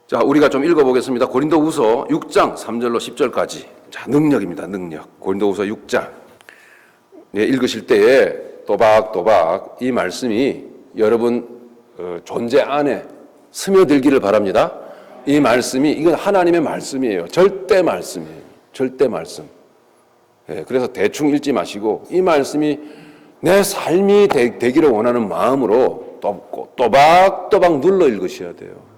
자, 우리가 좀 읽어보겠습니다. 고린도후서 6장 3절로 10절까지. 자, 능력입니다. 능력. 고린도후서 6장. 네, 읽으실 때에 또박또박 이 말씀이 여러분 존재 안에 스며들기를 바랍니다. 이 말씀이 이건 하나님의 말씀이에요. 절대 말씀이에요. 절대 말씀. 네, 그래서 대충 읽지 마시고 이 말씀이 내 삶이 되기를 원하는 마음으로 또박또박 눌러 읽으셔야 돼요.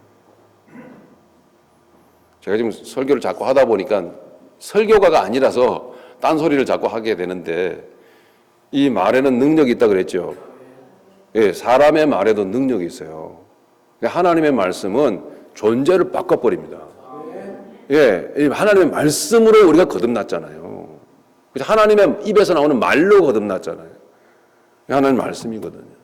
제가 지금 설교를 자꾸 하다 보니까 설교가가 아니라서 딴소리를 자꾸 하게 되는데 이 말에는 능력이 있다 그랬죠. 예, 사람의 말에도 능력이 있어요. 하나님의 말씀은 존재를 바꿔버립니다. 예, 하나님의 말씀으로 우리가 거듭났잖아요. 하나님의 입에서 나오는 말로 거듭났잖아요. 하나님의 말씀이거든요.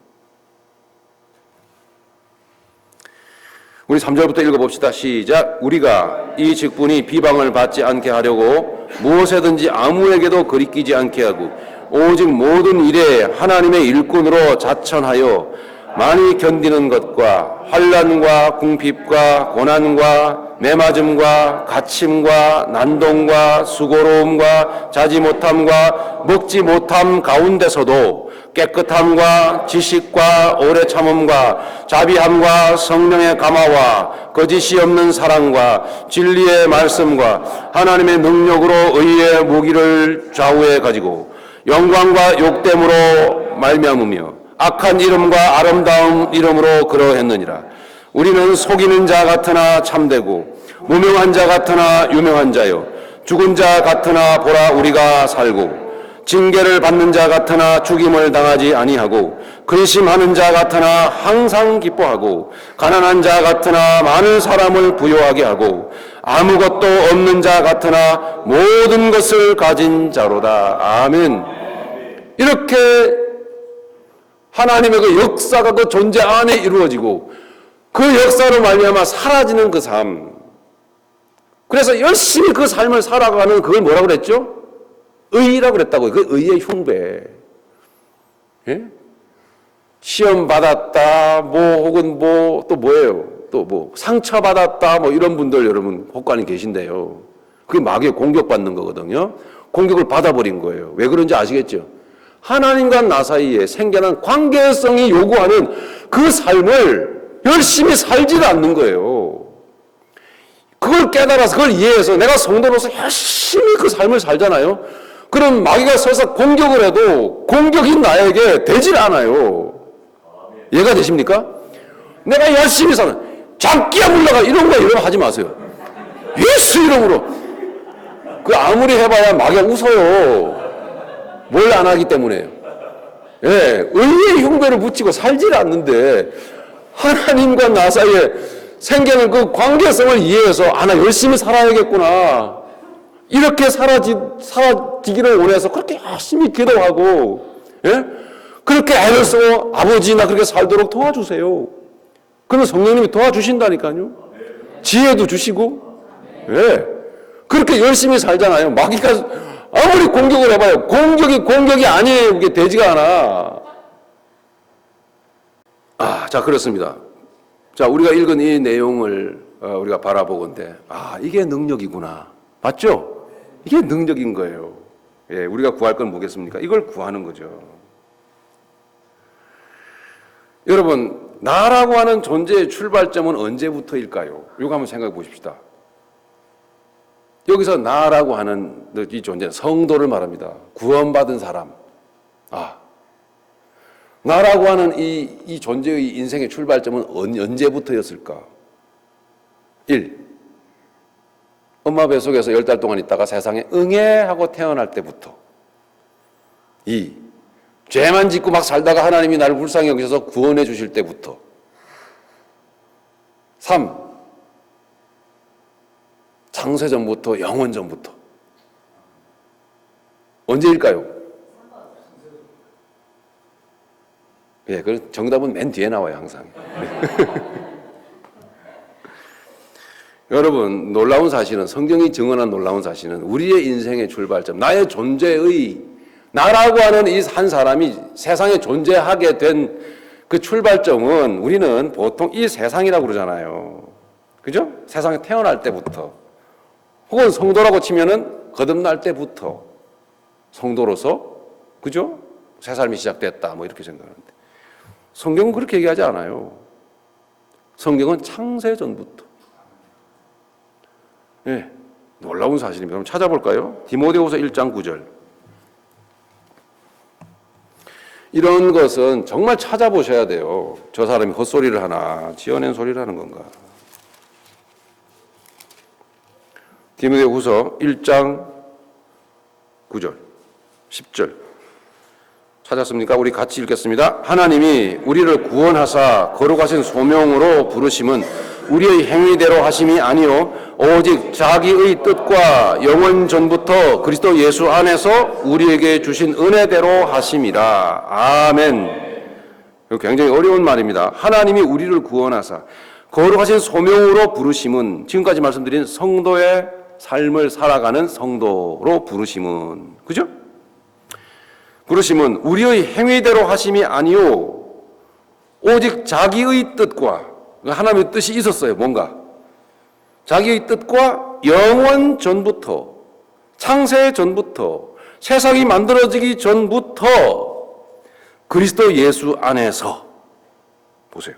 우리 3절부터 읽어봅시다. 시작. 우리가 이 직분이 비방을 받지 않게 하려고 무엇에든지 아무에게도 거리끼지 않게 하고 오직 모든 일에 하나님의 일꾼으로 자천하여 많이 견디는 것과 환난과 궁핍과 고난과 매맞음과 갇힘과 난동과 수고로움과 자지 못함과 먹지 못함 가운데서도 깨끗함과 지식과 오래 참음과 자비함과 성령의 감화와 거짓이 없는 사랑과 진리의 말씀과 하나님의 능력으로 의의 무기를 좌우에 가지고 영광과 욕됨으로 말미암으며 악한 이름과 아름다운 이름으로 그러했느니라. 우리는 속이는 자 같으나 참되고 무명한 자 같으나 유명한 자요 죽은 자 같으나 보라 우리가 살고 징계를 받는 자 같으나 죽임을 당하지 아니하고 근심하는 자 같으나 항상 기뻐하고 가난한 자 같으나 많은 사람을 부요하게 하고 아무것도 없는 자 같으나 모든 것을 가진 자로다. 아멘. 이렇게 하나님의 그 역사가 그 존재 안에 이루어지고 그 역사로 말미암아 사라지는 그 삶. 그래서 열심히 그 삶을 살아가는 그걸 뭐라고 그랬죠? 의라고 그랬다고요. 그 의의 흉배. 예? 시험 받았다, 혹은 또 뭐예요? 또 상처 받았다, 이런 분들 여러분 혹관이 계신데요. 그게 마귀의 공격받는 거거든요. 공격을 받아버린 거예요. 왜 그런지 아시겠죠? 하나님과 나 사이에 생겨난 관계성이 요구하는 그 삶을 열심히 살지도 않는 거예요. 그걸 깨달아서 그걸 이해해서 내가 성도로서 열심히 그 삶을 살잖아요. 그럼 마귀가 서서 공격을 해도 공격이 나에게 되질 않아요. 이해가 되십니까? 내가 열심히 사는 장기야 물러가 이런 거 이러면 하지 마세요. 예수 이름으로. 그 아무리 해봐야 마귀가 웃어요. 뭘 안 하기 때문에요. 예, 의의 흉배를 붙이고 살질 않는데 하나님과 나 사이에 생기는 그 관계성을 이해해서 나 열심히 살아야겠구나. 이렇게 살아지기를 원해서 그렇게 열심히 기도하고, 예? 그렇게 애를 쓰고 아버지 나 그렇게 살도록 도와주세요. 그러면 성령님이 도와주신다니까요. 지혜도 주시고, 예. 그렇게 열심히 살잖아요. 마귀가 아무리 공격을 해봐요. 공격이 아니에요. 그게 되지가 않아. 자, 그렇습니다. 자, 우리가 읽은 이 내용을 우리가 바라보건대, 이게 능력이구나. 맞죠? 이게 능력인 거예요. 예, 우리가 구할 건 뭐겠습니까? 이걸 구하는 거죠. 여러분, 나라고 하는 존재의 출발점은 언제부터일까요? 이거 한번 생각해 보십시다. 여기서 나라고 하는 이 존재, 성도를 말합니다. 구원받은 사람. 나라고 하는 이 존재의 인생의 출발점은 언제부터였을까? 1. 엄마 뱃속에서 10달 동안 있다가 세상에 응애 하고 태어날 때부터. 2. 죄만 짓고 막 살다가 하나님이 나를 불쌍히 여기셔서 구원해 주실 때부터. 3. 창세전부터 영원전부터. 언제일까요? 예, 그 정답은 맨 뒤에 나와요, 항상. 여러분, 놀라운 사실은, 성경이 증언한 놀라운 사실은 우리의 인생의 출발점, 나의 존재의, 나라고 하는 이 한 사람이 세상에 존재하게 된 그 출발점은 우리는 보통 이 세상이라고 그러잖아요. 그죠? 세상에 태어날 때부터 혹은 성도라고 치면은 거듭날 때부터 성도로서 그죠? 새 삶이 시작됐다 뭐 이렇게 생각하는데 성경은 그렇게 얘기하지 않아요. 성경은 창세 전부터. 예, 놀라운 사실입니다. 그럼 찾아볼까요? 디모데후서 1장 9절. 이런 것은 정말 찾아보셔야 돼요. 저 사람이 헛소리를 하나 지어낸 소리를 하는 건가. 디모데후서 1장 9절 10절 찾았습니까? 우리 같이 읽겠습니다. 하나님이 우리를 구원하사 거룩하신 소명으로 부르심은 우리의 행위대로 하심이 아니요 오직 자기의 뜻과 영원 전부터 그리스도 예수 안에서 우리에게 주신 은혜대로 하심이라. 아멘. 이거 굉장히 어려운 말입니다. 하나님이 우리를 구원하사 거룩하신 소명으로 부르심은 지금까지 말씀드린 성도의 삶을 살아가는 성도로 부르심은 그죠? 부르심은 우리의 행위대로 하심이 아니요 오직 자기의 뜻과 하나님의 뜻이 있었어요. 뭔가 자기의 뜻과 영원 전부터 창세 전부터 세상이 만들어지기 전부터 그리스도 예수 안에서 보세요.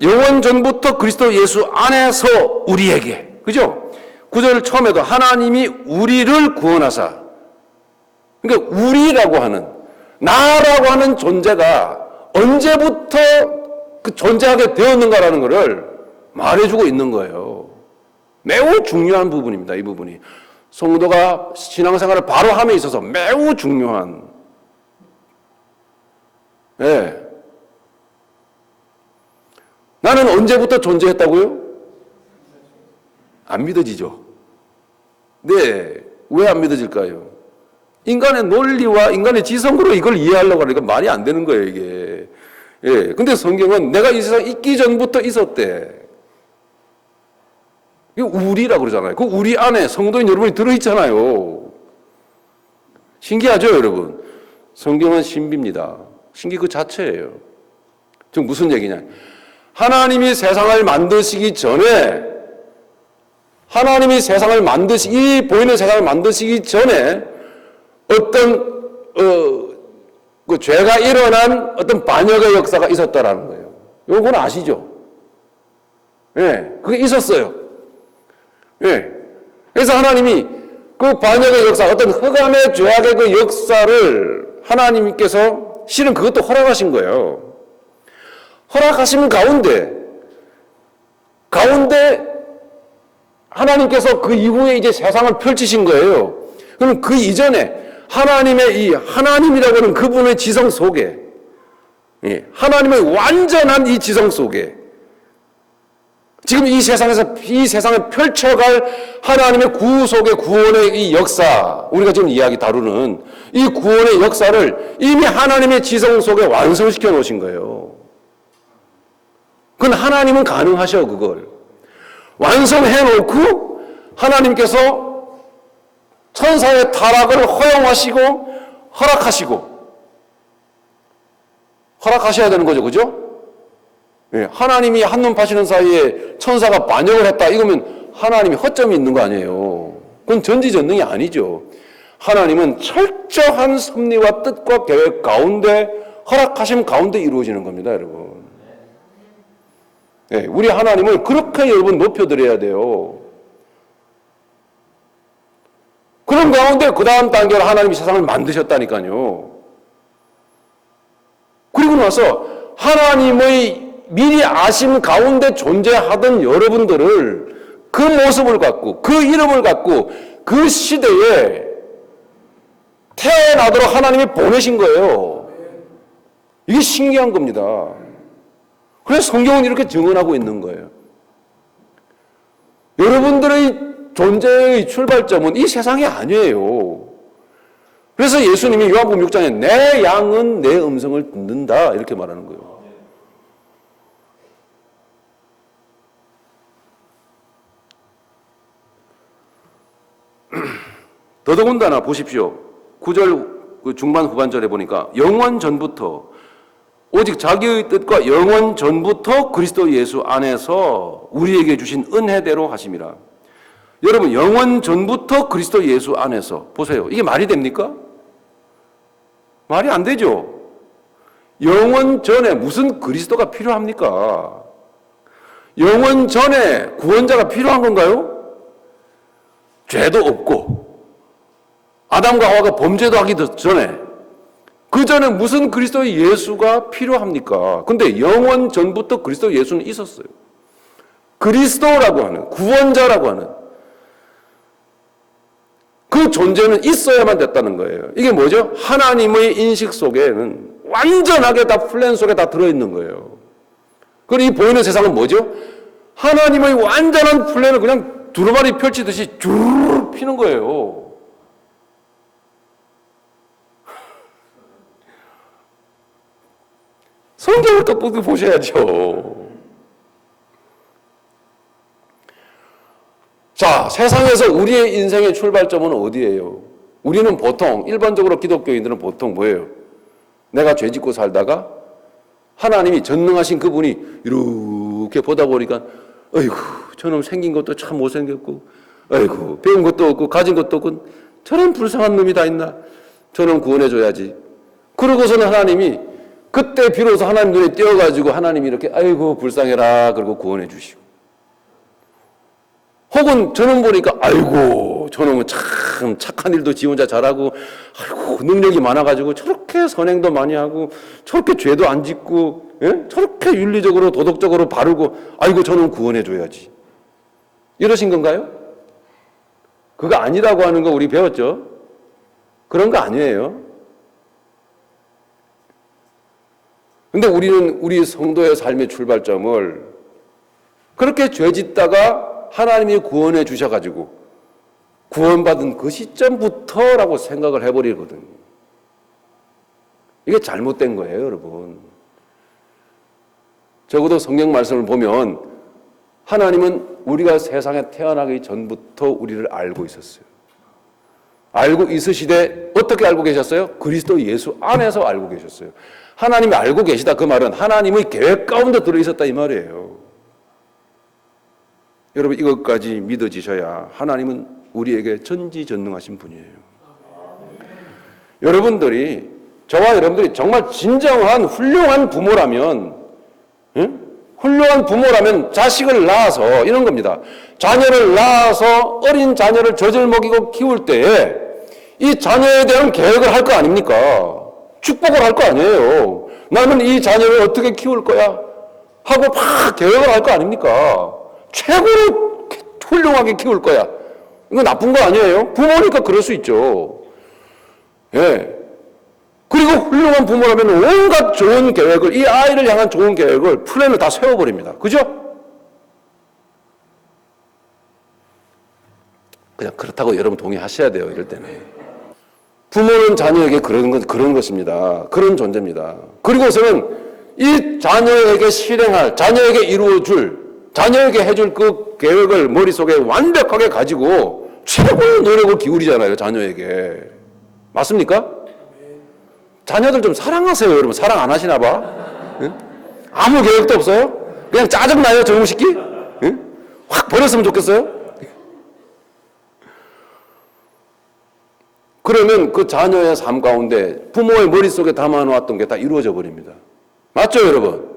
영원 전부터 그리스도 예수 안에서 우리에게 그죠? 9절 처음에도 하나님이 우리를 구원하사 그러니까 우리라고 하는 나라고 하는 존재가 언제부터 그 존재하게 되었는가라는 것을 말해주고 있는 거예요. 매우 중요한 부분입니다. 이 부분이 성도가 신앙생활을 바로 함에 있어서 매우 중요한. 네. 나는 언제부터 존재했다고요? 안 믿어지죠? 네. 왜 안 믿어질까요? 인간의 논리와 인간의 지성으로 이걸 이해하려고 하니까 말이 안 되는 거예요, 이게. 예. 근데 성경은 내가 이 세상 있기 전부터 있었대. 이거 우리라고 그러잖아요. 그 우리 안에 성도인 여러분이 들어있잖아요. 신기하죠, 여러분? 성경은 신비입니다. 신기 그 자체예요. 지금 무슨 얘기냐? 하나님이 세상을 만드시기 전에 이 보이는 세상을 만드시기 전에 어떤 그 죄가 일어난 어떤 반역의 역사가 있었다라는 거예요. 요건 아시죠? 예, 그게 있었어요. 예, 그래서 하나님이 그 반역의 역사, 어떤 흑암의 죄악의 그 역사를 하나님께서 실은 그것도 허락하신 거예요. 허락하신 가운데 하나님께서 그 이후에 이제 세상을 펼치신 거예요. 그럼 그 이전에 하나님의 이 하나님이라고 하는 그분의 지성 속에 하나님의 완전한 이 지성 속에 지금 이 세상에 펼쳐갈 하나님의 구속의 구원의 이 역사 우리가 지금 이야기 다루는 이 구원의 역사를 이미 하나님의 지성 속에 완성시켜 놓으신 거예요. 그건 하나님은 가능하셔. 그걸 완성해 놓고 하나님께서 천사의 타락을 허용하시고 허락하셔야 되는 거죠. 그죠? 예, 하나님이 한눈 파시는 사이에 천사가 반역을 했다. 이거면 하나님이 허점이 있는 거 아니에요. 그건 전지전능이 아니죠. 하나님은 철저한 섭리와 뜻과 계획 가운데 허락하심 가운데 이루어지는 겁니다, 여러분. 예, 우리 하나님을 그렇게 여러분 높여드려야 돼요. 그런 가운데 그 다음 단계로 하나님이 세상을 만드셨다니까요. 그리고 나서 하나님의 미리 아심 가운데 존재하던 여러분들을 그 모습을 갖고 그 이름을 갖고 그 시대에 태어나도록 하나님이 보내신 거예요. 이게 신기한 겁니다. 그래서 성경은 이렇게 증언하고 있는 거예요. 여러분들의 존재의 출발점은 이 세상이 아니에요. 그래서 예수님이 요한복음 6장에 내 양은 내 음성을 듣는다 이렇게 말하는 거예요. 더더군다나 보십시오. 9절 중반 후반절에 보니까 영원 전부터 오직 자기의 뜻과 영원 전부터 그리스도 예수 안에서 우리에게 주신 은혜대로 하심이라. 여러분, 영원 전부터 그리스도 예수 안에서, 보세요. 이게 말이 됩니까? 말이 안 되죠. 영원 전에 무슨 그리스도가 필요합니까? 영원 전에 구원자가 필요한 건가요? 죄도 없고 아담과 하와가 범죄도 하기 전에, 그 전에 무슨 그리스도 예수가 필요합니까? 근데 영원 전부터 그리스도 예수는 있었어요. 그리스도라고 하는, 구원자라고 하는 그 존재는 있어야만 됐다는 거예요. 이게 뭐죠? 하나님의 인식 속에는 완전하게 다 플랜 속에 다 들어있는 거예요. 그리고 이 보이는 세상은 뭐죠? 하나님의 완전한 플랜을 그냥 두루마리 펼치듯이 쭈르르 피는 거예요. 성경을 똑똑히 보셔야죠. 자, 세상에서 우리의 인생의 출발점은 어디예요? 우리는 보통, 일반적으로 기독교인들은 보통 뭐예요? 내가 죄 짓고 살다가 하나님이 전능하신 그분이 이렇게 보다 보니까, 어이구, 저놈 생긴 것도 참 못생겼고, 어이구, 배운 것도 없고, 가진 것도 없고, 저런 불쌍한 놈이 다 있나? 저놈 구원해줘야지. 그러고서는 하나님이 그때 비로소 하나님 눈에 띄어가지고 하나님이 이렇게, 아이고, 불쌍해라. 그러고 구원해주시고. 혹은 저놈 보니까, 아이고, 저놈은 참 착한 일도 지 혼자 잘하고, 아이고, 능력이 많아가지고 저렇게 선행도 많이 하고, 저렇게 죄도 안 짓고, 예? 저렇게 윤리적으로 도덕적으로 바르고, 아이고, 저놈 구원해줘야지. 이러신 건가요? 그거 아니라고 하는 거 우리 배웠죠? 그런 거 아니에요. 근데 우리는 우리 성도의 삶의 출발점을 그렇게 죄 짓다가 하나님이 구원해 주셔가지고 구원받은 그 시점부터라고 생각을 해버리거든요. 이게 잘못된 거예요, 여러분. 적어도 성경 말씀을 보면 하나님은 우리가 세상에 태어나기 전부터 우리를 알고 있었어요. 알고 있으시되 어떻게 알고 계셨어요? 그리스도 예수 안에서 알고 계셨어요. 하나님이 알고 계시다, 그 말은 하나님의 계획 가운데 들어있었다 이 말이에요. 여러분, 이것까지 믿어지셔야 하나님은 우리에게 전지전능하신 분이에요. 여러분들이, 저와 여러분들이 정말 진정한 훌륭한 부모라면, 훌륭한 부모라면 자식을 낳아서 이런 겁니다. 자녀를 낳아서 어린 자녀를 젖을 먹이고 키울 때에 이 자녀에 대한 계획을 할 거 아닙니까? 축복을 할 거 아니에요. 나는 이 자녀를 어떻게 키울 거야? 하고 막 계획을 할 거 아닙니까? 최고로 훌륭하게 키울 거야. 이거 나쁜 거 아니에요? 부모니까 그럴 수 있죠. 예. 그리고 훌륭한 부모라면 온갖 좋은 계획을, 이 아이를 향한 좋은 계획을, 플랜을 다 세워버립니다. 그죠? 그냥 그렇다고 여러분 동의하셔야 돼요, 이럴 때는. 부모는 자녀에게 그런 것입니다. 그런 존재입니다. 그리고서는 이 자녀에게 실행할, 자녀에게 이루어줄, 자녀에게 해줄 그 계획을 머릿속에 완벽하게 가지고 최고의 노력을 기울이잖아요, 자녀에게. 맞습니까? 자녀들 좀 사랑하세요, 여러분. 사랑 안 하시나 봐? 응? 아무 계획도 없어요? 그냥 짜증나요, 저놈 새끼? 응? 확 버렸으면 좋겠어요? 그러면 그 자녀의 삶 가운데 부모의 머릿속에 담아놓았던 게 다 이루어져 버립니다. 맞죠, 여러분?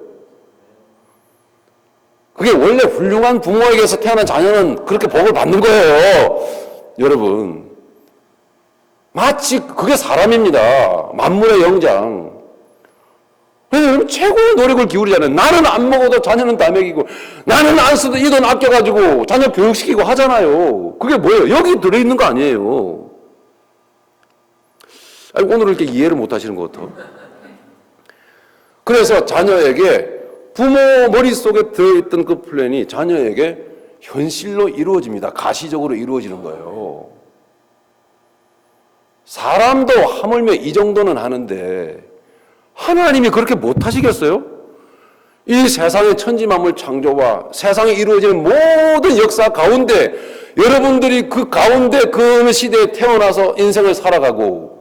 그게 원래 훌륭한 부모에게서 태어난 자녀는 그렇게 복을 받는 거예요. 여러분. 마치 그게 사람입니다. 만물의 영장. 그래서 여러분 최고의 노력을 기울이잖아요. 나는 안 먹어도 자녀는 다 먹이고, 나는 안 써도 이 돈 아껴가지고 자녀 교육시키고 하잖아요. 그게 뭐예요? 여기 들어있는 거 아니에요. 아니, 오늘 이렇게 이해를 못 하시는 것 같아. 그래서 자녀에게 부모 머릿속에 들어있던 그 플랜이 자녀에게 현실로 이루어집니다. 가시적으로 이루어지는 거예요. 사람도 하물며 이 정도는 하는데 하나님이 그렇게 못하시겠어요? 이 세상의 천지만물 창조와 세상에 이루어지는 모든 역사 가운데 여러분들이 그 가운데 그 시대에 태어나서 인생을 살아가고,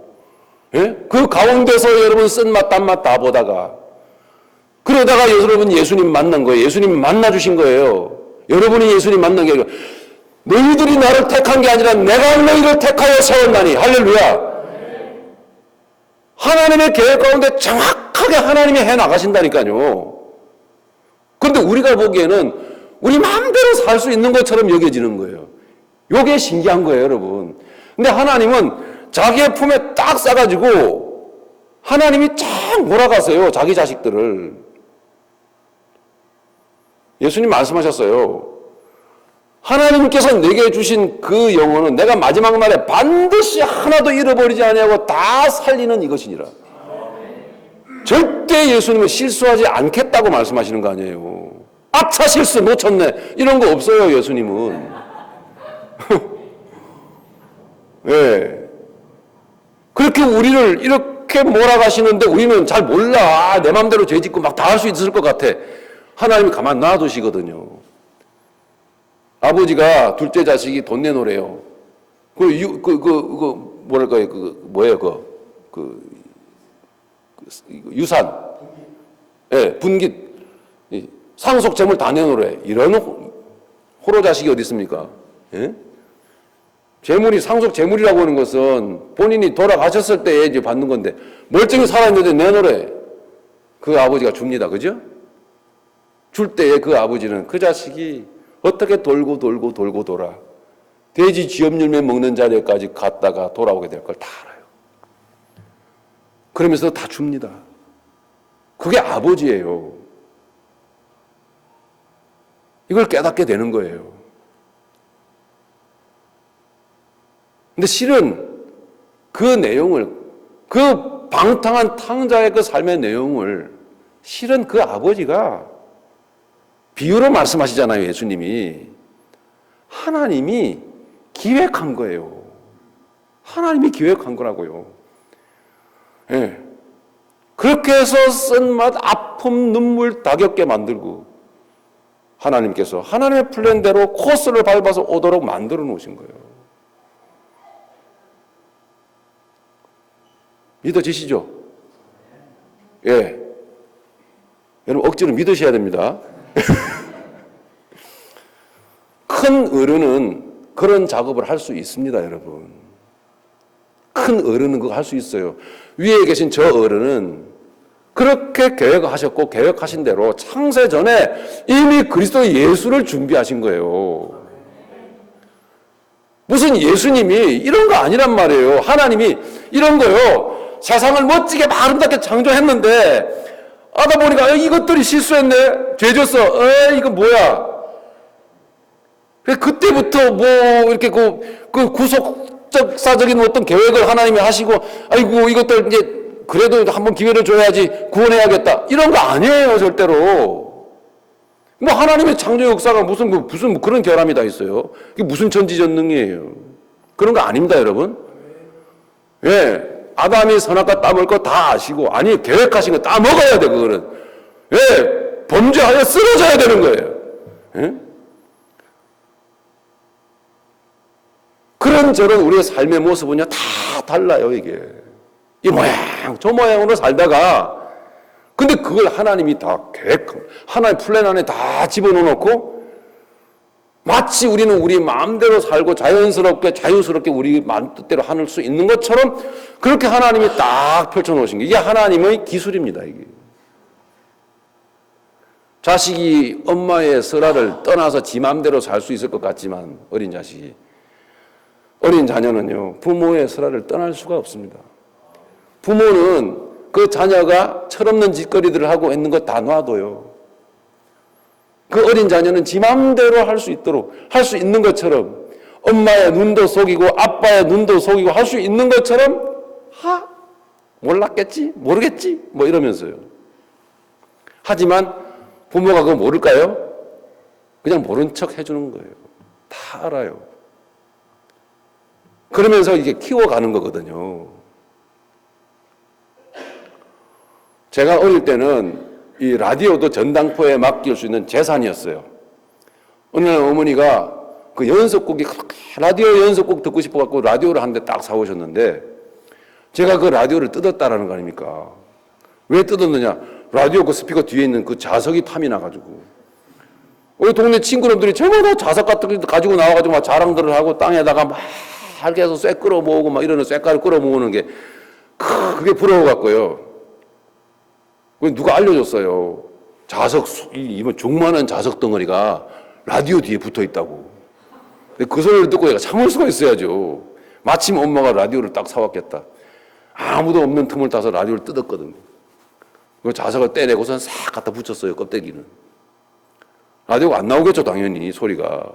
예? 그 가운데서 여러분 쓴맛 단맛 다 보다가 그러다가 여러분 예수님 만난 거예요. 예수님 만나주신 거예요. 여러분이 예수님 만난 게 아니라 너희들이 나를 택한 게 아니라 내가 너희를 택하여 세웠나니. 할렐루야. 하나님의 계획 가운데 정확하게 하나님이 해나가신다니까요. 그런데 우리가 보기에는 우리 마음대로 살 수 있는 것처럼 여겨지는 거예요. 이게 신기한 거예요, 여러분. 근데 하나님은 자기의 품에 딱 싸가지고 하나님이 쫙 몰아가세요, 자기 자식들을. 예수님 말씀하셨어요. 하나님께서 내게 주신 그 영혼은 내가 마지막 날에 반드시 하나도 잃어버리지 아니하고 다 살리는 이것이니라. 절대 예수님은 실수하지 않겠다고 말씀하시는 거 아니에요. 아차 실수 놓쳤네 이런 거 없어요, 예수님은. 네. 그렇게 우리를 이렇게 몰아가시는데 우리는 잘 몰라. 내 마음대로 죄 짓고 막 다 할 수 있을 것 같아. 하나님이 가만 놔두시거든요. 아버지가 둘째 자식이 돈 내놓으래요. 유산. 예, 분깃. 상속 재물 다 내놓으래. 이런 호로 자식이 어디 있습니까? 예? 재물이 상속 재물이라고 하는 것은 본인이 돌아가셨을 때 이제 받는 건데 멀쩡히 살아있는데 내놓으래. 그 아버지가 줍니다. 그죠? 줄 때에 그 아버지는 그 자식이 어떻게 돌고 돌아 돼지 쥐염열매 먹는 자리까지 갔다가 돌아오게 될 걸 다 알아요. 그러면서 다 줍니다. 그게 아버지예요. 이걸 깨닫게 되는 거예요. 근데 실은 그 내용을, 그 방탕한 탕자의 그 삶의 내용을 실은 그 아버지가 비유로 말씀하시잖아요, 예수님이. 하나님이 기획한 거예요. 하나님이 기획한 거라고요. 예. 그렇게 해서 쓴맛, 아픔, 눈물 다 겪게 만들고 하나님께서 하나님의 플랜대로 코스를 밟아서 오도록 만들어 놓으신 거예요. 믿어지시죠? 예. 여러분 억지로 믿으셔야 됩니다. 큰 어른은 그런 작업을 할 수 있습니다, 여러분. 큰 어른은 그거 할 수 있어요. 위에 계신 저 어른은 그렇게 계획하셨고 계획하신 대로 창세 전에 이미 그리스도 예수를 준비하신 거예요. 무슨 예수님이 이런 거 아니란 말이에요. 하나님이 이런 거요. 세상을 멋지게 아름답게 창조했는데 하다 보니까 이것들이 실수했네. 죄졌어. 이거 뭐야. 그때부터 뭐 이렇게 그 구속적사적인 어떤 계획을 하나님이 하시고 아이고 이것들 이제 그래도 한번 기회를 줘야지 구원해야겠다. 이런 거 아니에요, 절대로. 뭐 하나님의 창조 역사가 무슨 그런 결함이 다 있어요. 이게 무슨 천지전능이에요. 그런 거 아닙니다, 여러분. 예. 아담이 선악과 따먹을 거 다 아시고, 아니, 계획하신 거 다 먹어야 돼, 그거는. 예. 범죄하여 쓰러져야 되는 거예요. 예? 그런저런 우리의 삶의 모습은요, 다 달라요, 이게. 이 모양, 저 모양으로 살다가, 근데 그걸 하나님이 다 하나의 플랜 안에 다 집어넣어놓고, 마치 우리는 우리 마음대로 살고 자연스럽게, 자유스럽게 우리 마음대로 할 수 있는 것처럼, 그렇게 하나님이 딱 펼쳐놓으신 게, 이게 하나님의 기술입니다, 이게. 자식이 엄마의 설화를 떠나서 지 마음대로 살 수 있을 것 같지만, 어린 자식이. 어린 자녀는요, 부모의 설화를 떠날 수가 없습니다. 부모는 그 자녀가 철없는 짓거리들을 하고 있는 거 다 놔둬요. 그 어린 자녀는 지 마음대로 할 수 있도록, 할 수 있는 것처럼 엄마의 눈도 속이고 아빠의 눈도 속이고 할 수 있는 것처럼 몰랐겠지? 모르겠지? 뭐 이러면서요. 하지만 부모가 그거 모를까요? 그냥 모른 척 해주는 거예요. 다 알아요. 그러면서 이게 키워가는 거거든요. 제가 어릴 때는 이 라디오도 전당포에 맡길 수 있는 재산이었어요. 어느 날 어머니가 그 연속곡이 라디오 연속곡 듣고 싶어갖고 라디오를 한 대 딱 사오셨는데 제가 그 라디오를 뜯었다라는 거 아닙니까? 왜 뜯었느냐? 라디오 그 스피커 뒤에 있는 그 자석이 탐이 나가지고 우리 동네 친구놈들이 전부 다 자석 같은 거 가지고 나와가지고 막 자랑들을 하고 땅에다가 막 계속 쇠 끌어 모으고 막 이러는 쇠가루 끌어 모으는 게 그게 부러워갖고요. 누가 알려줬어요. 자석, 이번 종만한 자석 덩어리가 라디오 뒤에 붙어 있다고. 근데 그 소리를 듣고 내가 참을 수가 있어야죠. 마침 엄마가 라디오를 딱 사왔겠다. 아무도 없는 틈을 타서 라디오를 뜯었거든요. 그 자석을 떼내고선 싹 갖다 붙였어요, 껍데기는. 라디오가 안 나오겠죠, 당연히, 소리가.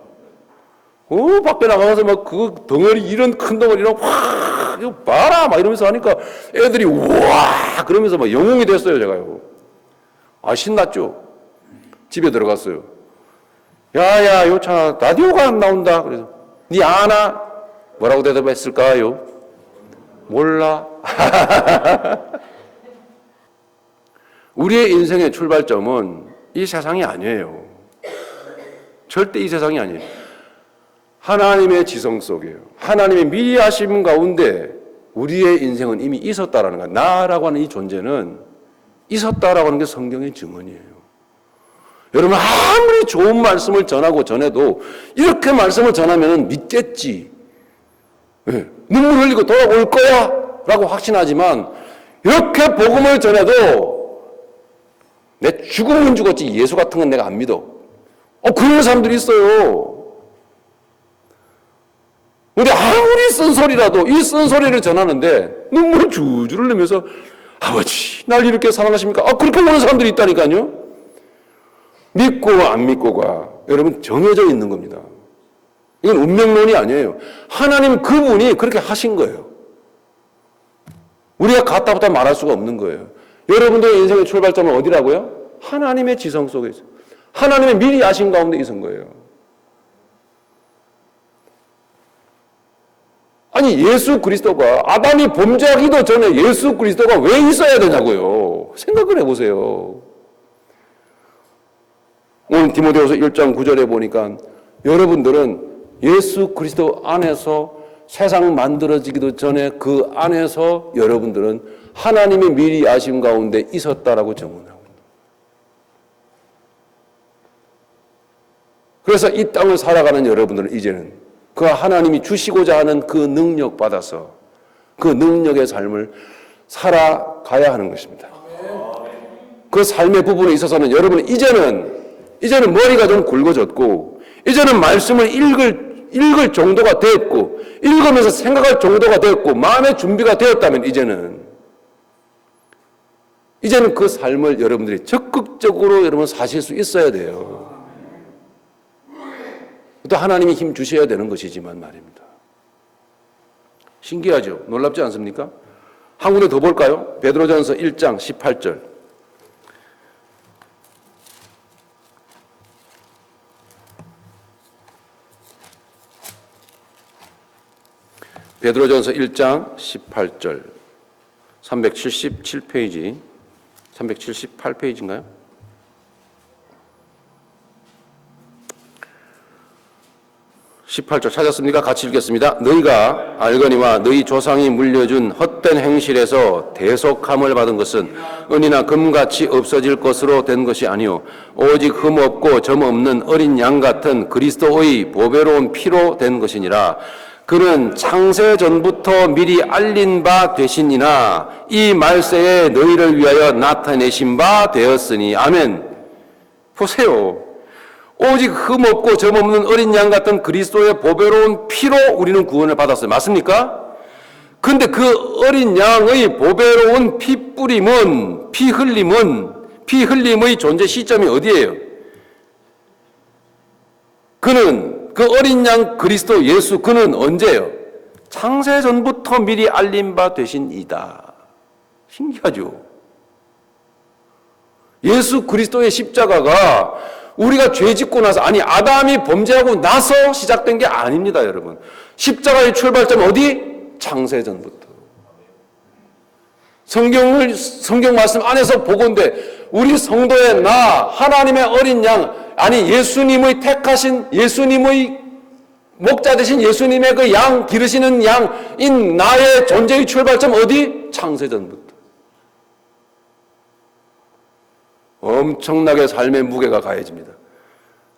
밖에 나가서 막 그 덩어리, 이런 큰 덩어리랑 확, 이거 봐라! 막 이러면서 하니까 애들이 우와! 그러면서 막 영웅이 됐어요, 제가요. 신났죠? 집에 들어갔어요. 야, 요차 라디오가 안 나온다. 그래서, 니 아나? 뭐라고 대답했을까요? 몰라. 우리의 인생의 출발점은 이 세상이 아니에요. 절대 이 세상이 아니에요. 하나님의 지성 속이에요. 하나님의 미리 하심 가운데 우리의 인생은 이미 있었다라는 거예요. 나라고 하는 이 존재는 있었다라고 하는 게 성경의 증언이에요. 여러분 아무리 좋은 말씀을 전해도 이렇게 말씀을 전하면 믿겠지. 네. 눈물 흘리고 돌아올 거야 라고 확신하지만 이렇게 복음을 전해도 내 죽으면 죽었지 예수 같은 건 내가 안 믿어. 그런 사람들이 있어요. 우리 아무리 쓴소리라도 이 쓴소리를 전하는데 눈물을 줄줄 흘리면서 아버지 날 이렇게 사랑하십니까? 그렇게 보는 사람들이 있다니까요. 믿고 안 믿고가 여러분 정해져 있는 겁니다. 이건 운명론이 아니에요. 하나님 그분이 그렇게 하신 거예요. 우리가 갔다부터 말할 수가 없는 거예요. 여러분들의 인생의 출발점은 어디라고요? 하나님의 지성 속에 있어요. 하나님의 미리 아심 가운데 있은 거예요. 아니 예수 그리스도가 아담이 범죄하기도 전에 예수 그리스도가 왜 있어야 되냐고요. 생각을 해보세요. 오늘 디모데후서 1장 9절에 보니까 여러분들은 예수 그리스도 안에서 세상 만들어지기도 전에 그 안에서 여러분들은 하나님의 미리 아심 가운데 있었다라고 증언합니다. 그래서 이 땅을 살아가는 여러분들은 이제는 그 하나님이 주시고자 하는 그 능력 받아서 그 능력의 삶을 살아가야 하는 것입니다. 그 삶의 부분에 있어서는 여러분은 이제는 머리가 좀 굵어졌고 이제는 말씀을 읽을 정도가 됐고 읽으면서 생각할 정도가 됐고 마음의 준비가 되었다면 이제는 그 삶을 여러분들이 적극적으로 여러분 사실 수 있어야 돼요. 또 하나님이 힘 주셔야 되는 것이지만 말입니다. 신기하죠? 놀랍지 않습니까? 한 군데 더 볼까요? 베드로전서 1장 18절. 베드로전서 1장 18절 377페이지 378페이지인가요? 18절 찾았습니까? 같이 읽겠습니다. 너희가 알거니와 너희 조상이 물려준 헛된 행실에서 대속함을 받은 것은 은이나 금같이 없어질 것으로 된 것이 아니요 오직 흠 없고 점 없는 어린 양 같은 그리스도의 보배로운 피로 된 것이니라. 그는 창세 전부터 미리 알린 바 되시니나 이 말세에 너희를 위하여 나타내신 바 되었으니 아멘. 보세요. 오직 흠 없고 점 없는 어린 양 같은 그리스도의 보배로운 피로 우리는 구원을 받았어요. 맞습니까? 근데 그 어린 양의 보배로운 피 뿌림은 피 흘림의 존재 시점이 어디예요? 그는 그 어린 양 그리스도 예수 그는 언제요? 창세 전부터 미리 알린 바 되신 이다. 신기하죠? 예수 그리스도의 십자가가 우리가 죄 짓고 나서 아담이 범죄하고 나서 시작된 게 아닙니다, 여러분. 십자가의 출발점 어디? 창세 전부터. 성경 말씀 안에서 보건대 우리 성도의 나 하나님의 어린 양 예수님의 택하신 예수님의 목자 되신 예수님의 그 양 기르시는 양인 나의 존재의 출발점 어디? 창세 전부터. 엄청나게 삶의 무게가 가해집니다.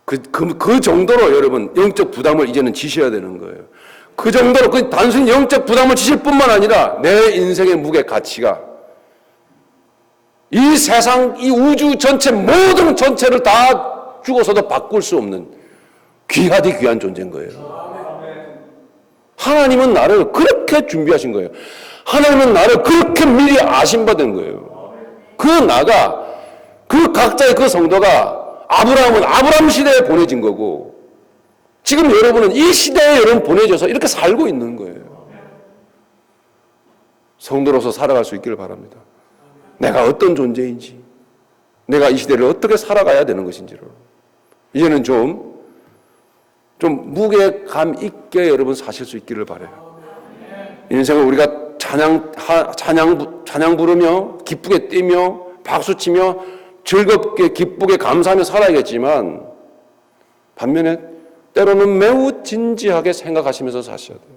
그 정도로 여러분 영적 부담을 이제는 지셔야 되는 거예요. 그 정도로 그 단순히 영적 부담을 지실 뿐만 아니라 내 인생의 무게 가치가 이 세상, 이 우주 전체 모든 전체를 다 죽어서도 바꿀 수 없는 귀하디 귀한 존재인 거예요. 하나님은 나를 그렇게 준비하신 거예요. 하나님은 나를 그렇게 미리 아신 바 된 거예요. 그 나가, 그 각자의 그 성도가 아브라함은 아브라함 시대에 보내진 거고 지금 여러분은 이 시대에 여러분 보내져서 이렇게 살고 있는 거예요. 성도로서 살아갈 수 있기를 바랍니다. 내가 어떤 존재인지, 내가 이 시대를 어떻게 살아가야 되는 것인지를 이제는 좀 무게감 있게 여러분 사실 수 있기를 바라요. 인생을 우리가 찬양 부르며 기쁘게 뛰며 박수치며 즐겁게 기쁘게 감사하며 살아야겠지만 반면에 때로는 매우 진지하게 생각하시면서 사셔야 돼요.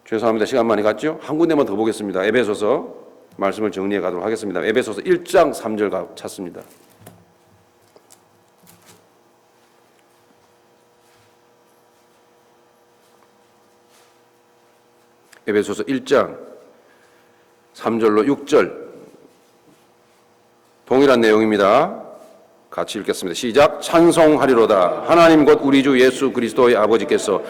죄송합니다. 시간 많이 갔죠? 한 군데만 더 보겠습니다. 에베소서 말씀을 정리해 가도록 하겠습니다. 에베소서 1장 3절 찾습니다. 에베소서 1장 3절로 6절 동일한 내용입니다. 같이 읽겠습니다. 시작. 찬송하리로다. 하나님 곧 우리 주 예수 그리스도의 아버지께서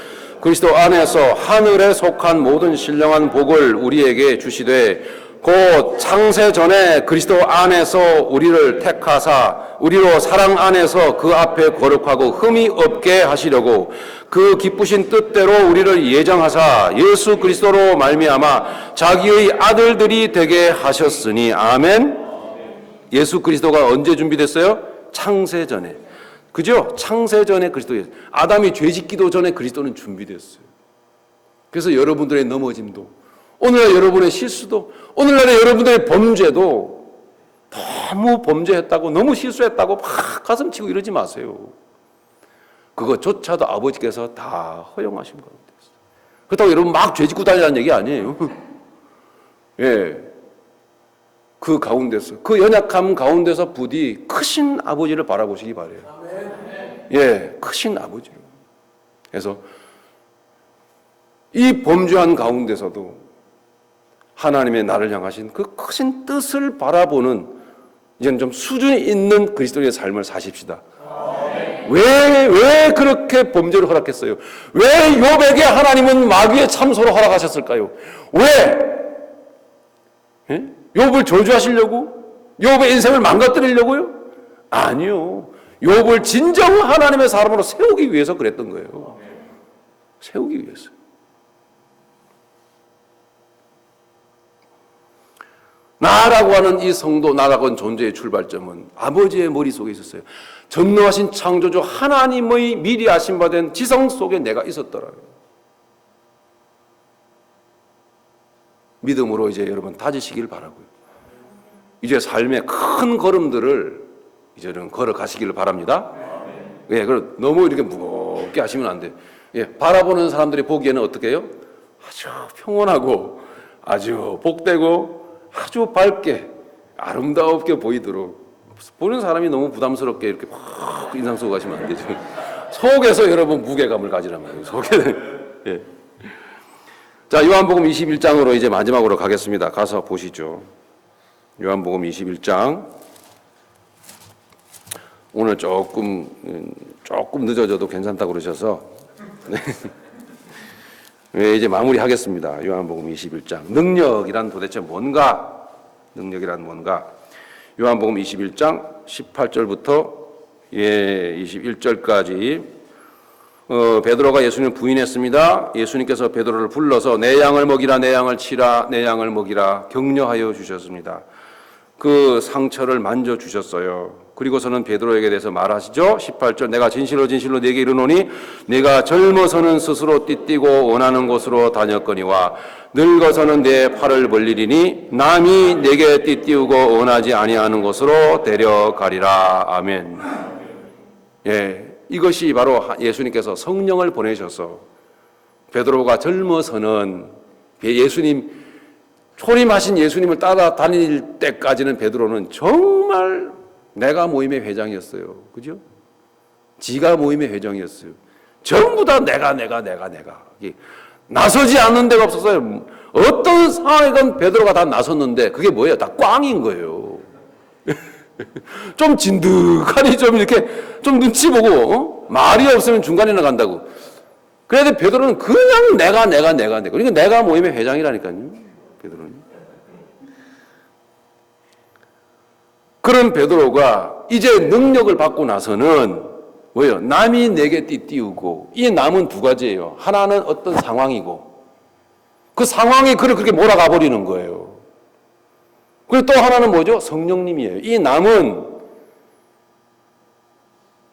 그리스도 안에서 하늘에 속한 모든 신령한 복을 우리에게 주시되 곧 창세 전에 그리스도 안에서 우리를 택하사 우리로 사랑 안에서 그 앞에 거룩하고 흠이 없게 하시려고 그 기쁘신 뜻대로 우리를 예정하사 예수 그리스도로 말미암아 자기의 아들들이 되게 하셨으니 아멘. 예수 그리스도가 언제 준비됐어요? 창세 전에. 그죠? 창세 전에 그리스도, 아담이 죄짓기도 전에 그리스도는 준비됐어요. 그래서 여러분들의 넘어짐도, 오늘날 여러분의 실수도, 오늘날의 여러분들의 범죄도 너무 범죄했다고, 너무 실수했다고 막 가슴치고 이러지 마세요. 그것조차도 아버지께서 다 허용하신 겁니다. 그렇다고 여러분 막 죄짓고 다니라는 얘기 아니에요. 예. 그 가운데서, 그 연약함 가운데서 부디 크신 아버지를 바라보시기 바라요. 예, 크신 아버지를. 그래서 이 범죄한 가운데서도 하나님의 나를 향하신 그 크신 뜻을 바라보는 이제는 좀 수준이 있는 그리스도의 삶을 사십시다. 왜 그렇게 범죄를 허락했어요? 왜 욥에게 하나님은 마귀의 참소를 허락하셨을까요? 왜? 예? 욥을 저주하시려고? 욥의 인생을 망가뜨리려고요? 아니요. 욥을 진정 하나님의 사람으로 세우기 위해서 그랬던 거예요. 세우기 위해서. 나라고 하는 이 성도, 나라고 하는 존재의 출발점은 아버지의 머릿속에 있었어요. 전능하신 창조주 하나님의 미리 아신 바 된 지성 속에 내가 있었더라고요. 믿음으로 이제 여러분 다지시길 바라고요. 이제 삶의 큰 걸음들을 이제는 걸어가시기를 바랍니다. 예, 그럼 너무 이렇게 무겁게 하시면 안 돼요. 예, 바라보는 사람들이 보기에는 어떻게 해요? 아주 평온하고 아주 복되고 아주 밝게 아름답게 보이도록 보는 사람이 너무 부담스럽게 이렇게 막 인상 쓰고 가시면 안 되죠. 속에서 여러분 무게감을 가지란 말이에요. 속에는. 예. 자, 요한복음 21장으로 이제 마지막으로 가겠습니다. 가서 보시죠. 요한복음 21장. 오늘 조금 늦어져도 괜찮다고 그러셔서 네, 이제 마무리하겠습니다. 요한복음 21장. 능력이란 도대체 뭔가? 능력이란 뭔가? 요한복음 21장 18절부터 21절까지 베드로가 예수님을 부인했습니다. 예수님께서 베드로를 불러서 내 양을 먹이라, 내 양을 치라, 내 양을 먹이라 격려하여 주셨습니다. 그 상처를 만져주셨어요. 그리고서는 베드로에게 대해서 말하시죠. 18절 내가 진실로 진실로 네게 이르노니 네가 젊어서는 스스로 띠뛰고 원하는 곳으로 다녔거니와 늙어서는 내 팔을 벌리리니 남이 네게 띠띠우고 원하지 아니하는 곳으로 데려가리라. 아멘. 예, 이것이 바로 예수님께서 성령을 보내셔서 베드로가 젊어서는 예수님, 초림하신 예수님을 따라다닐 때까지는 베드로는 정말 내가 모임의 회장이었어요. 그죠? 지가 모임의 회장이었어요. 전부 다 내가. 나서지 않는 데가 없었어요. 어떤 상황이건 베드로가 다 나섰는데 그게 뭐예요? 다 꽝인 거예요. 좀 진득하니 좀 이렇게 좀 눈치 보고 말이 없으면 중간에 나간다고. 그래도 베드로는 그냥 내가. 그러니까 내가 모임의 회장이라니까요. 베드로는. 그런 베드로가 이제 능력을 받고 나서는 뭐예요? 남이 내게 띠띠우고, 이 남은 두 가지예요. 하나는 어떤 상황이고, 그 상황이 그를 그렇게 몰아가 버리는 거예요. 그리고 또 하나는 뭐죠? 성령님이에요. 이 남은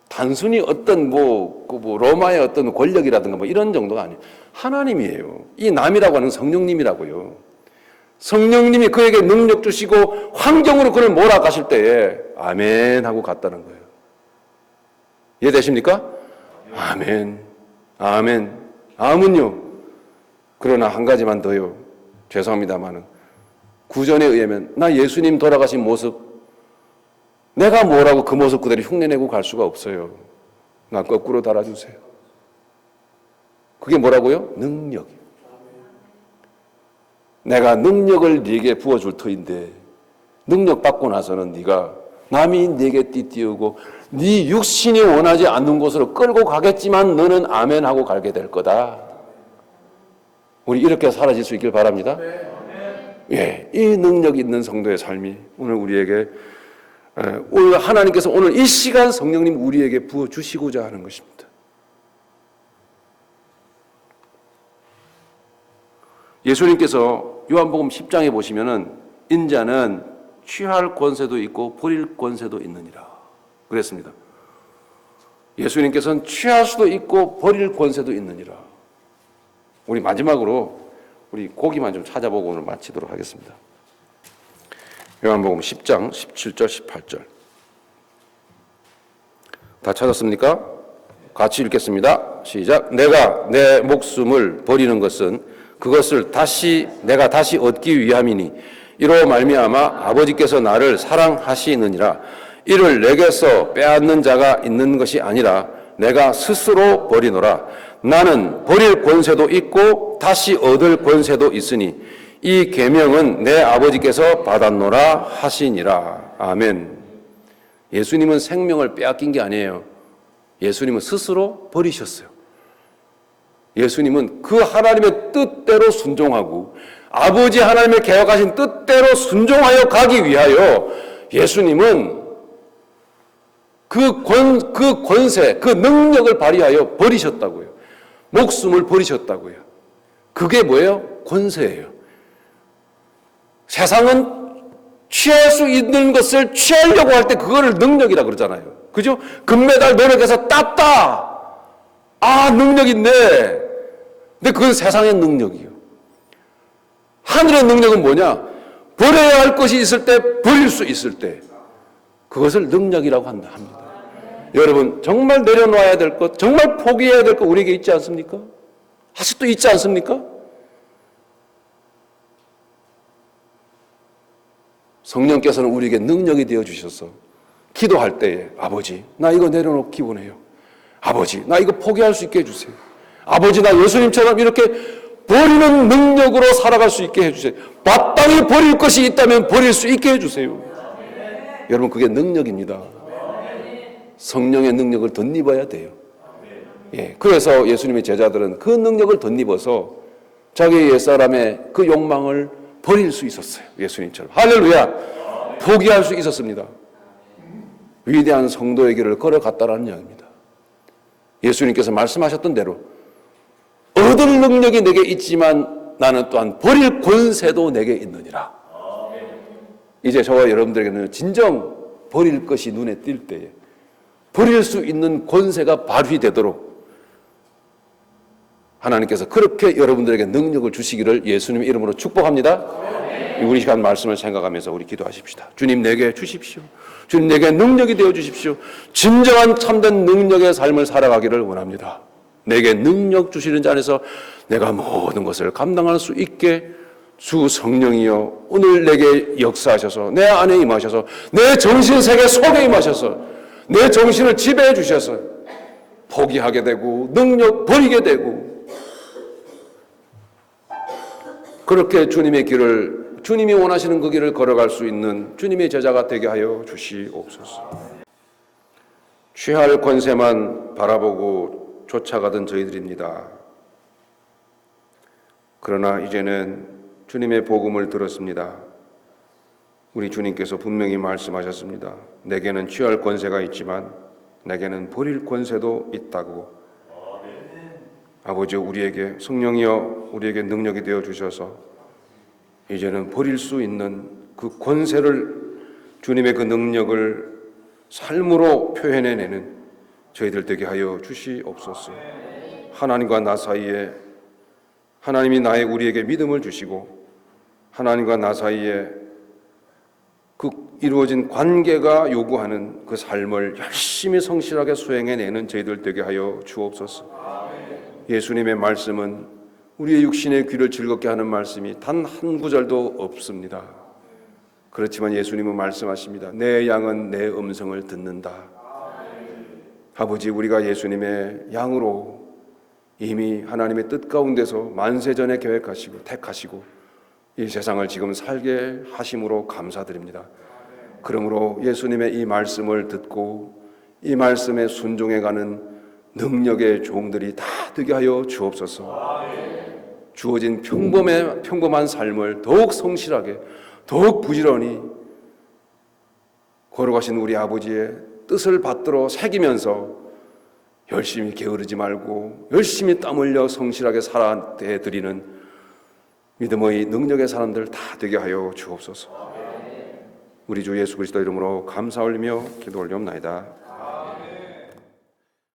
단순히 어떤 로마의 어떤 권력이라든가 이런 정도가 아니에요. 하나님이에요. 이 남이라고 하는 성령님이라고요. 성령님이 그에게 능력 주시고 환경으로 그를 몰아가실 때에 아멘 하고 갔다는 거예요. 이해되십니까? 아멘. 아멘요. 그러나 한 가지만 더요. 죄송합니다만은 구전에 의하면 나 예수님 돌아가신 모습 내가 뭐라고 그 모습 그대로 흉내내고 갈 수가 없어요. 나 거꾸로 달아주세요. 그게 뭐라고요? 능력이요. 내가 능력을 네게 부어줄 터인데 능력 받고 나서는 네가 남이 네게 띠띠우고 네 육신이 원하지 않는 곳으로 끌고 가겠지만 너는 아멘 하고 가게 될 거다. 우리 이렇게 살아질 수 있길 바랍니다. 예, 이 능력 있는 성도의 삶이 오늘 우리에게 오늘 하나님께서 오늘 이 시간 성령님 우리에게 부어주시고자 하는 것입니다. 예수님께서 요한복음 10장에 보시면은 인자는 취할 권세도 있고 버릴 권세도 있느니라 그랬습니다. 예수님께서는 취할 수도 있고 버릴 권세도 있느니라. 우리 마지막으로 우리 고기만 좀 찾아보고 오늘 마치도록 하겠습니다. 요한복음 10장 17절 18절 다 찾았습니까? 같이 읽겠습니다. 시작. 내가 내 목숨을 버리는 것은 그것을 내가 다시 얻기 위함이니 이로 말미암아 아버지께서 나를 사랑하시느니라. 이를 내게서 빼앗는 자가 있는 것이 아니라 내가 스스로 버리노라. 나는 버릴 권세도 있고 다시 얻을 권세도 있으니 이 계명은 내 아버지께서 받았노라 하시니라. 아멘. 예수님은 생명을 빼앗긴 게 아니에요. 예수님은 스스로 버리셨어요. 예수님은 그 하나님의 뜻대로 순종하고 아버지 하나님의 계획하신 뜻대로 순종하여 가기 위하여 예수님은 그 권세, 그 능력을 발휘하여 버리셨다고요. 목숨을 버리셨다고요. 그게 뭐예요? 권세예요. 세상은 취할 수 있는 것을 취하려고 할 때 그거를 능력이라 그러잖아요. 그죠? 금메달 노력해서 땄다. 아, 능력 있네. 근데 그건 세상의 능력이에요. 하늘의 능력은 뭐냐? 버려야 할 것이 있을 때, 버릴 수 있을 때. 그것을 능력이라고 합니다. 여러분, 정말 내려놓아야 될 것, 정말 포기해야 될 것 우리에게 있지 않습니까? 아직도 있지 않습니까? 성령께서는 우리에게 능력이 되어 주셔서 기도할 때에 아버지, 나 이거 내려놓기 원해요. 아버지, 나 이거 포기할 수 있게 해주세요. 아버지, 나 예수님처럼 이렇게 버리는 능력으로 살아갈 수 있게 해주세요. 마땅히 버릴 것이 있다면 버릴 수 있게 해주세요. 여러분, 그게 능력입니다. 성령의 능력을 덧입어야 돼요. 예, 그래서 예수님의 제자들은 그 능력을 덧입어서 자기 옛사람의 그 욕망을 버릴 수 있었어요. 예수님처럼. 할렐루야. 포기할 수 있었습니다. 위대한 성도의 길을 걸어갔다라는 이야기입니다. 예수님께서 말씀하셨던 대로 얻을 능력이 내게 있지만 나는 또한 버릴 권세도 내게 있느니라. 이제 저와 여러분들에게는 진정 버릴 것이 눈에 띌 때에 버릴 수 있는 권세가 발휘되도록 하나님께서 그렇게 여러분들에게 능력을 주시기를 예수님의 이름으로 축복합니다. 우리 시간 말씀을 생각하면서 우리 기도하십시다. 주님, 내게 주십시오. 주님, 내게 능력이 되어 주십시오. 진정한 참된 능력의 삶을 살아가기를 원합니다. 내게 능력 주시는 자 안에서 내가 모든 것을 감당할 수 있게 주 성령이여 오늘 내게 역사하셔서 내 안에 임하셔서 내 정신세계 속에 임하셔서 내 정신을 지배해 주셔서 포기하게 되고 능력 버리게 되고 그렇게 주님의 길을 주님이 원하시는 그 길을 걸어갈 수 있는 주님의 제자가 되게 하여 주시옵소서. 취할 권세만 바라보고 쫓아가던 저희들입니다. 그러나 이제는 주님의 복음을 들었습니다. 우리 주님께서 분명히 말씀하셨습니다. 내게는 취할 권세가 있지만 내게는 버릴 권세도 있다고. 아버지 우리에게 성령이여 우리에게 능력이 되어 주셔서 이제는 버릴 수 있는 그 권세를 주님의 그 능력을 삶으로 표현해내는 저희들 되게 하여 주시옵소서. 하나님과 나 사이에 하나님이 우리에게 믿음을 주시고 하나님과 나 사이에 그 이루어진 관계가 요구하는 그 삶을 열심히 성실하게 수행해내는 저희들 되게 하여 주옵소서. 예수님의 말씀은 우리의 육신의 귀를 즐겁게 하는 말씀이 단 한 구절도 없습니다. 그렇지만 예수님은 말씀하십니다. 내 양은 내 음성을 듣는다. 아버지 우리가 예수님의 양으로 이미 하나님의 뜻 가운데서 만세전에 계획하시고 택하시고 이 세상을 지금 살게 하심으로 감사드립니다. 그러므로 예수님의 이 말씀을 듣고 이 말씀에 순종해가는 능력의 종들이 다 되게 하여 주옵소서. 주어진 평범한 삶을 더욱 성실하게 더욱 부지런히 걸어가신 우리 아버지의 뜻을 받들어 새기면서 열심히 게으르지 말고 열심히 땀 흘려 성실하게 살아내드리는 믿음의 능력의 사람들 다 되게 하여 주옵소서. 우리 주 예수 그리스도 이름으로 감사 올리며 기도 올리옵나이다.